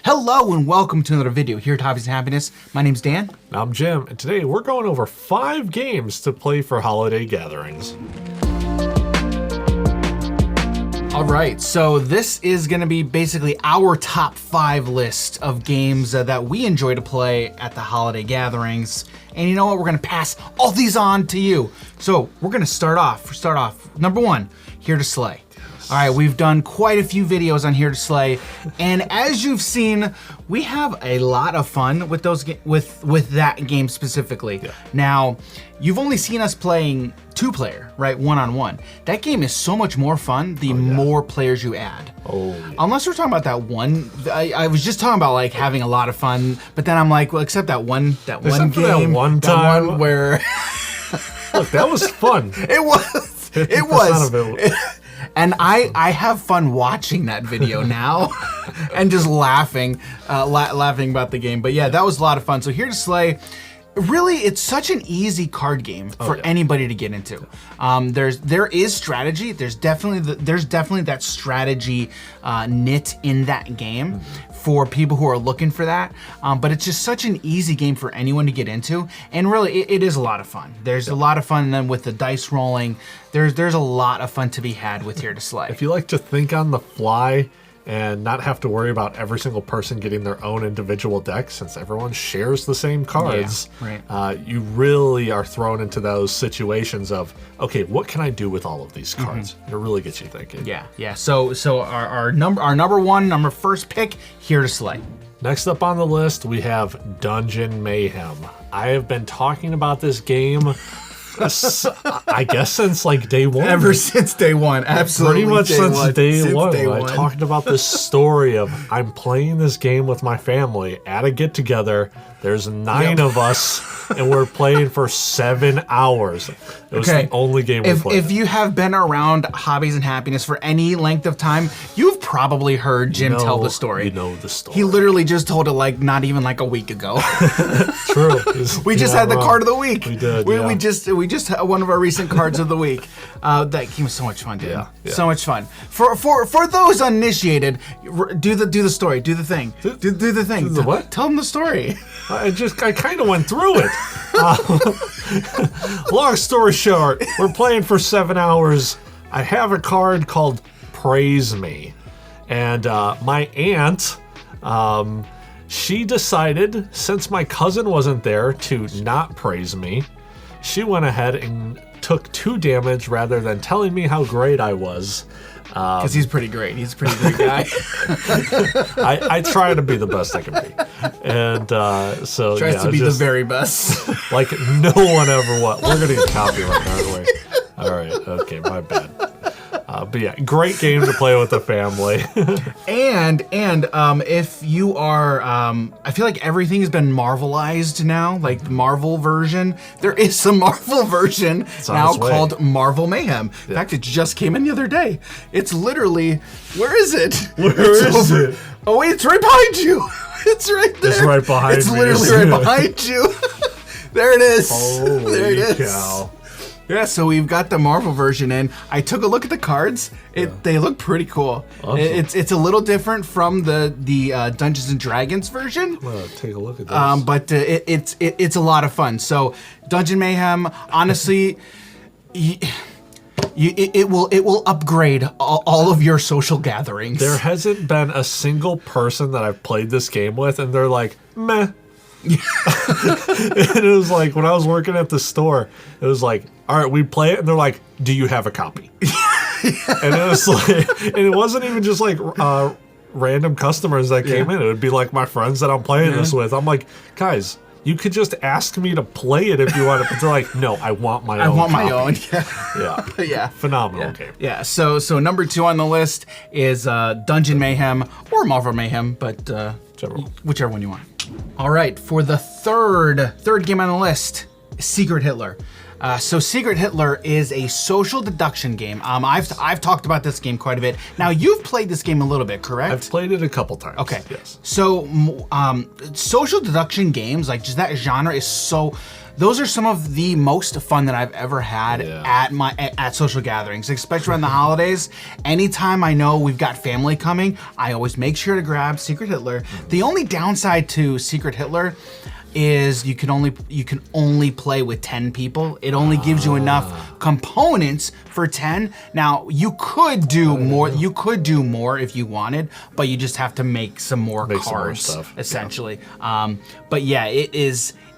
Hello and welcome to another video here at Hobbies and Happiness. My name's Dan. I'm Jim, and today we're going over 5 games to play for holiday gatherings. All right, so this is gonna be basically our top 5 list of games that we enjoy to play at the holiday gatherings. And you know what? We're gonna pass all these on to you. So we're gonna start off. Number 1, Here to Slay. All right, we've done quite a few videos on Here to Slay, and as you've seen, we have a lot of fun with those with that game specifically. Yeah. Now, you've only seen us playing 2-player, right, one-on-one. That game is so much more fun the more players you add. Unless we're talking about that one, I was just talking about like having a lot of fun, but then I'm like, well, except that one game, that one time where look, that was fun. It was. And I have fun watching that video now and just laughing about the game. But yeah, that was a lot of fun. So Here to Slay, really, it's such an easy card game for anybody to get into. There is strategy. There's definitely that strategy knit in that game for people who are looking for that. But it's just such an easy game for anyone to get into, and really, it is a lot of fun. There's a lot of fun, and then with the dice rolling, there's a lot of fun to be had with Here to Slay. If you like to think on the fly and not have to worry about every single person getting their own individual deck, since everyone shares the same cards, you really are thrown into those situations of, okay, what can I do with all of these cards? It really gets you thinking. Yeah. So our first pick, Here to Slay. Next up on the list, we have Dungeon Mayhem. I have been talking about this game I guess since like day one. Ever since day one, absolutely. Pretty much since day one. I talked about this story of I'm playing this game with my family at a get-together. There's 9 of us, and we're playing for 7 hours. It was the only game we played. If you have been around Hobbies and Happiness for any length of time, you've probably heard Jim tell the story. You know the story. He literally just told it like not even like a week ago. True. We just had the card of the week. We did. We just had one of our recent cards of the week. That game was so much fun, dude. Yeah. So much fun. For those uninitiated, do the story. Do the thing. Do the thing. Do the what? Tell them the story. I kind of went through it. Long story short, we're playing for 7 hours. I have a card called Praise Me. And my aunt, she decided, since my cousin wasn't there, to not praise me. She went ahead and took 2 damage rather than telling me how great I was. Because he's pretty great. He's a pretty great guy. I try to be the best I can be. And so tries to be the very best. Like no one ever was. We're going to get copyright, aren't we? All right. Okay, my bad. But yeah, great game to play with the family. and if you are, I feel like everything has been Marvelized now, like the Marvel version. There is a Marvel version now called Marvel Mayhem. In fact, it just came in the other day. It's literally, where is it? Where is it? Oh wait, it's right behind you. It's right there. It's right behind me. It's literally right behind you. There it is. Holy there it is. Cow. Yeah, so we've got the Marvel version in. I took a look at the cards. They look pretty cool. Awesome. It's a little different from the Dungeons and Dragons version. Well, take a look at this. But it's a lot of fun. So Dungeon Mayhem, honestly, it will upgrade all of your social gatherings. There hasn't been a single person that I've played this game with, and they're like, meh. And it was like, when I was working at the store, it was like, all right, we play it, and they're like, do you have a copy? And it was like, and it wasn't even just like random customers that came in. It would be like my friends that I'm playing this with. I'm like, guys, you could just ask me to play it if you want to. But they're like, no, I want my own. I want copy. my own. Yeah. Phenomenal game. Yeah. So number 2 on the list is Dungeon Mayhem or Marvel Mayhem, but whichever one you want. All right, for the third game on the list, Secret Hitler. So Secret Hitler is a social deduction game. I've talked about this game quite a bit. Now, you've played this game a little bit, correct? I've played it a couple times. Okay. Yes. So social deduction games, like just that genre is so... Those are some of the most fun that I've ever had at social gatherings, especially around the holidays. Anytime I know we've got family coming, I always make sure to grab Secret Hitler. The only downside to Secret Hitler is you can only play with 10 people. It only gives you enough components for 10. Now, you could do more. You could do more if you wanted, but you just have to make some more cards, stuff. essentially. Yeah. But yeah,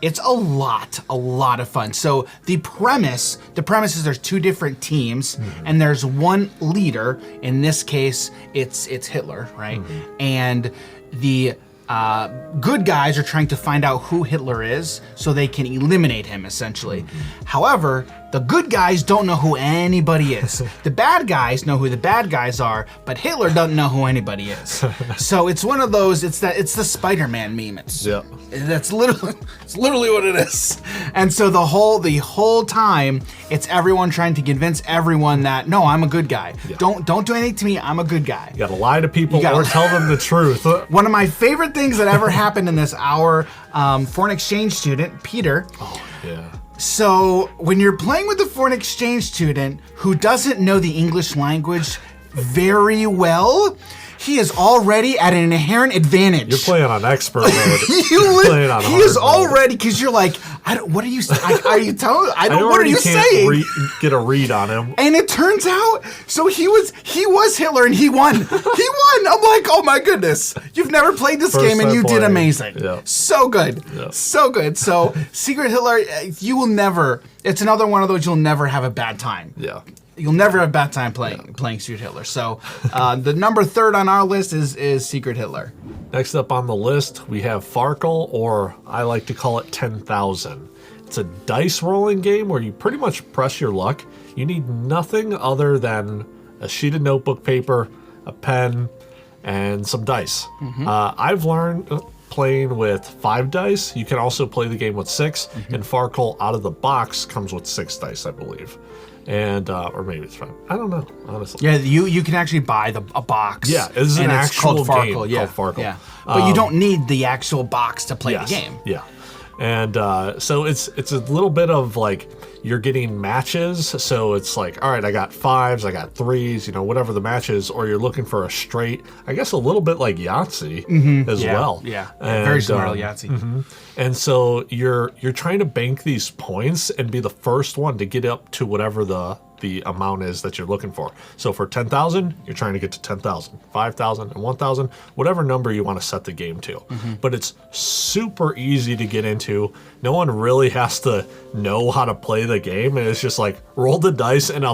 it's a lot of fun. So the premise is there's two different teams, and there's one leader. In this case, it's Hitler, right? And the good guys are trying to find out who Hitler is so they can eliminate him, essentially. However, the good guys don't know who anybody is. The bad guys know who the bad guys are, but Hitler doesn't know who anybody is. So it's one of those, it's the Spider-Man meme. It's literally what it is. And so the whole time, it's everyone trying to convince everyone that, no, I'm a good guy. Yeah. Don't do anything to me, I'm a good guy. You gotta lie to people or tell them the truth. One of my favorite things that ever happened in this, our foreign exchange student, Peter. Oh, yeah. So when you're playing with a foreign exchange student who doesn't know the English language very well, he is already at an inherent advantage. You're playing on expert mode. He is already, because you're like, what are you saying? Are you telling? What are you saying? Get a read on him. And it turns out, so he was Hitler and he won. He won. I'm like, oh my goodness. You've never played this game and you did amazing. Yeah. So good. Yeah. So good. So Secret Hitler, you will never, it's another one of those you'll never have a bad time. Yeah. You'll never have a bad time playing Secret Hitler. So the number 3rd on our list is Secret Hitler. Next up on the list, we have Farkle, or I like to call it 10,000. It's a dice rolling game where you pretty much press your luck. You need nothing other than a sheet of notebook paper, a pen, and some dice. I've learned playing with 5 dice. You can also play the game with 6, and Farkle out of the box comes with 6 dice, I believe. And or maybe it's 5. I don't know, honestly. Yeah, you can actually buy a box. Yeah, it's an actual called Farkle. game called Farkle. Yeah, but you don't need the actual box to play the game. Yeah, and so it's a little bit of like you're getting matches. So it's like, all right, I got 5s, I got 3s, whatever the match is, or you're looking for a straight. I guess a little bit like Yahtzee as well. Yeah, and, very similar to Yahtzee. And so you're trying to bank these points and be the first one to get up to whatever the amount is that you're looking for. So for 10,000, you're trying to get to 10,000, 5,000, and 1,000, whatever number you want to set the game to. But it's super easy to get into. No one really has to know how to play the game, and it's just like roll the dice and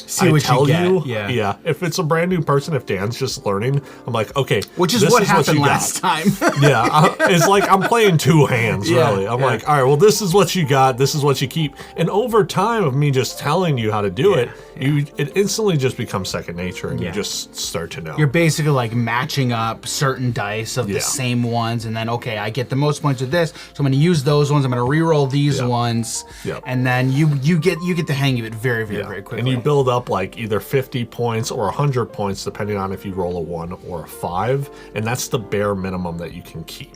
see what you get. Yeah. If it's a brand new person, if Dan's just learning, I'm like, okay, which is what happened last time. Yeah, it's like I'm playing 2 hands, really. I'm like, all right, well, this is what you got, this is what you keep. And over time of me just telling you how to do it instantly just becomes second nature, and you just start to know. You're basically like matching up certain dice of the same ones, and then, okay, I get the most points with this, so I'm going to use those ones, I'm going to re-roll these ones, and then you get the hang of it very, very, very quickly. And you build up like either 50 points or 100 points, depending on if you roll a 1 or a 5, and that's the bare minimum that you can keep.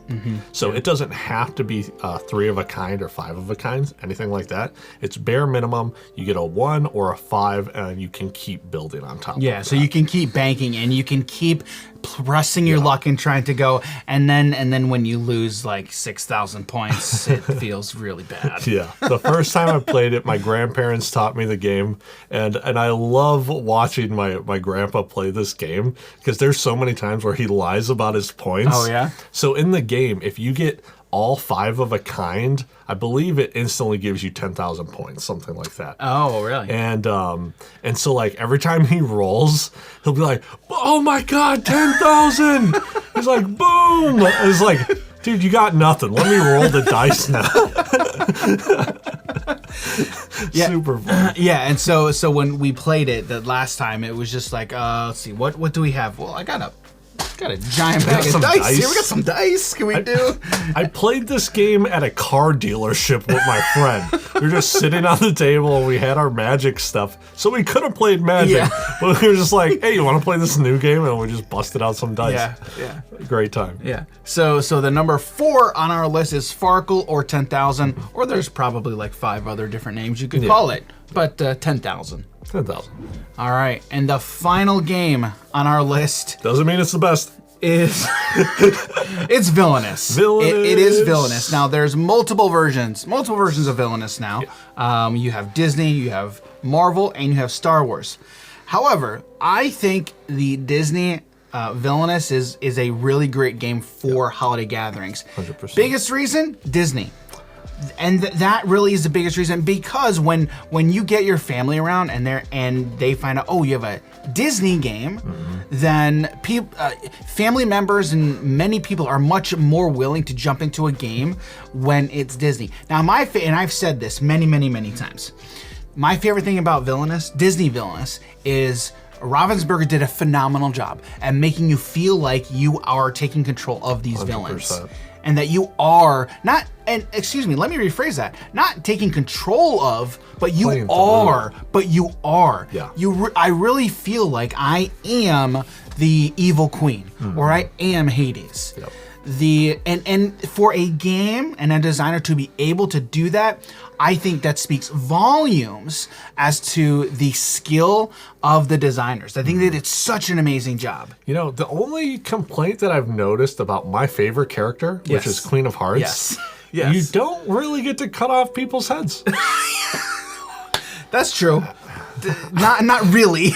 So it doesn't have to be 3 of a kind or 5 of a kind, anything like that. It's bare minimum. You get a 1 or a 5, and you can keep building on top of that. So you can keep banking, and you can keep pressing your luck and trying to go, and then when you lose like 6,000 points, it feels really bad. Yeah. The first time I played it, my grandparents taught me the game, and I love watching my grandpa play this game, because there's so many times where he lies about his points. Oh, yeah? So in the game, if you get all 5 of a kind, I believe it instantly gives you 10,000 points, something like that. Oh, really? And so like every time he rolls, he'll be like, "Oh my God, 10,000!" He's like, "Boom!" It's like, dude, you got nothing. Let me roll the dice now. Super fun. And so when we played it the last time, it was just like, let's see, what do we have? Well, I got Got a giant bag of dice here. We got some dice. Can we do? I played this game at a car dealership with my friend. We were just sitting on the table and we had our Magic stuff. So we could have played Magic. But we were just like, hey, you want to play this new game? And we just busted out some dice. Yeah. Great time. Yeah. So the number 4 on our list is Farkle or 10,000. Or there's probably like 5 other different names you could call it. But 10,000. 10,000. All right, and the final game on our list Doesn't mean it's the best. is it's Villainous. It is Villainous. Now there's multiple versions of Villainous now. Yeah. You have Disney, you have Marvel, and you have Star Wars. However, I think the Disney Villainous is a really great game for holiday gatherings. 100%. Biggest reason, Disney. And that really is the biggest reason, because when you get your family around and they find out, oh, you have a Disney game, then family members and many people are much more willing to jump into a game when it's Disney. Now, and I've said this many times, my favorite thing about Disney Villainous, is Ravensburger did a phenomenal job at making you feel like you are taking control of these 100%. villains. And that you are not, and excuse me, let me rephrase that. Not taking control of, but you are. Yeah. I really feel like I am the evil queen, or I am Hades. Yep. And for a game and a designer to be able to do that, I think that speaks volumes as to the skill of the designers. I think they did such an amazing job. You know, the only complaint that I've noticed about my favorite character, which is Queen of Hearts, yes. you don't really get to cut off people's heads. That's true. Not really.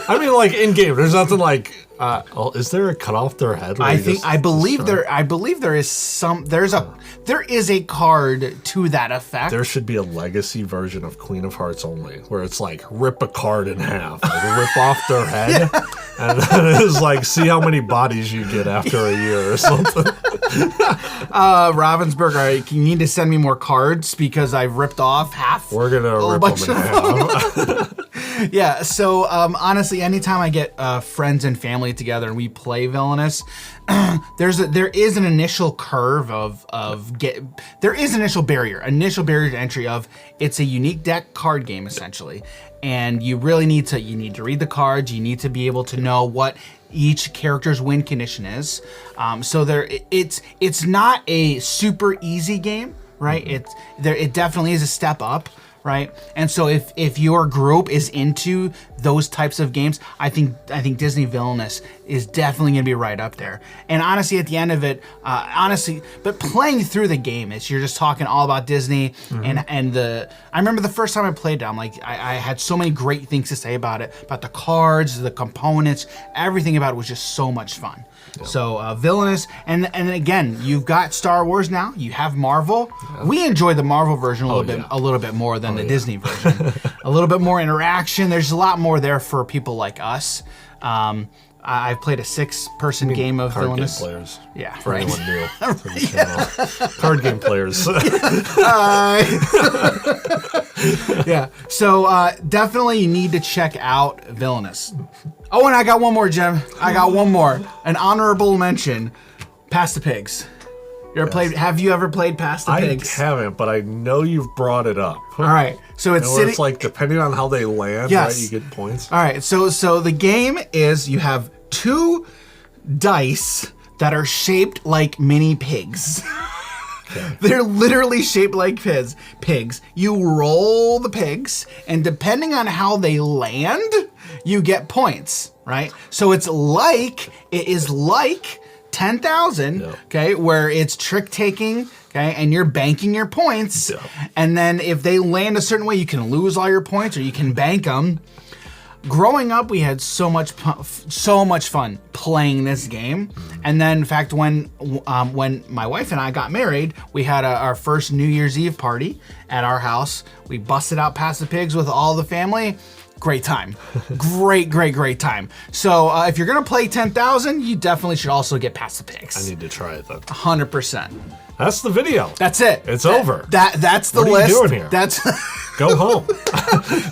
I mean, like in game, there's nothing like. Is there a cut off their head? I believe there is a card to that effect. There should be a legacy version of Queen of Hearts only, where it's like rip a card in half, like rip off their head, and then it's like see how many bodies you get after a year or something. Ravensburger, you need to send me more cards because I've ripped off half. We're gonna rip them in half. Yeah, so honestly, anytime I get friends and family together and we play Villainous, there is an initial curve there is an initial barrier to entry of it's a unique deck card game essentially, and you really need to read the cards, you need to be able to know what each character's win condition is. So it's not a super easy game, right? It definitely is a step up. Right, and so if your group is into those types of games, I think Disney Villainous is definitely gonna be right up there. And honestly, at the end of it, but playing through the game, you're just talking all about Disney and I remember the first time I played it, I had so many great things to say about it, about the cards, the components, everything about it was just so much fun. Yep. So Villainous, and again, you've got Star Wars now. You have Marvel. Yeah. We enjoy the Marvel version a little bit more than the Disney version. A little bit more interaction. There's a lot more there for people like us. I've played a 6-person game of Villainous. Card game players. Yeah, for anyone new to the channel. Card game players. Yeah, so definitely you need to check out Villainous. Oh, and I got one more, Jim. I got one more. An honorable mention. Pass the Pigs. Have you ever played Pass the Pigs? I haven't, but I know you've brought it up. All right. So it's like depending on how they land, right, you get points. All right. So the game is you have 2 dice that are shaped like mini pigs. Okay. They're literally shaped like pigs. You roll the pigs, and depending on how they land, you get points, right? So it is like 10,000, okay, where it's trick taking, okay, and you're banking your points, and then if they land a certain way, you can lose all your points or you can bank them. Growing up, we had so much fun playing this game, and then in fact, when my wife and I got married, we had our first New Year's Eve party at our house. We busted out Pass the Pigs with all the family. Great time. Great time. So if you're gonna play 10,000, you definitely should also get Pass the Pigs. I need to try it then. 100%. That's the video. That's it. It's over. That's the list. What are you doing here? That's go home.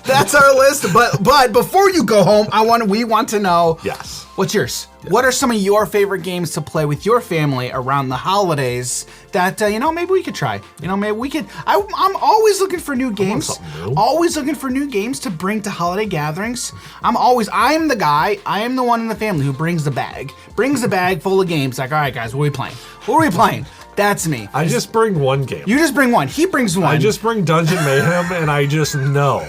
That's our list. But before you go home, we want to know. Yes. What's yours? Yeah. What are some of your favorite games to play with your family around the holidays that, maybe we could try? Maybe we could. I'm always looking for new games. Always looking for new games to bring to holiday gatherings. I'm the guy, I am the one in the family who brings the bag. Brings the bag full of games. Like, all right, guys, what are we playing? What are we playing? That's me. I just bring one game. You just bring one. He brings one. I just bring Dungeon Mayhem, and I just know.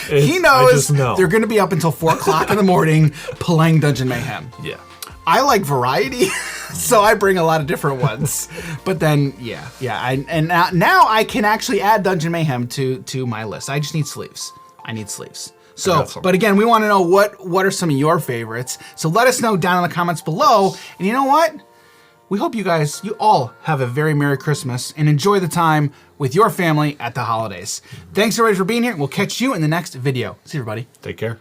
He knows they're going to be up until 4 o'clock in the morning playing Dungeon Mayhem. Yeah. I like variety, so I bring a lot of different ones. But then, now I can actually add Dungeon Mayhem to my list. I just need sleeves. I need sleeves. So, but again, we want to know what are some of your favorites. So let us know down in the comments below. And you know what? We hope you all have a very Merry Christmas and enjoy the time with your family at the holidays. Thanks everybody for being here. We'll catch you in the next video. See you, everybody. Take care.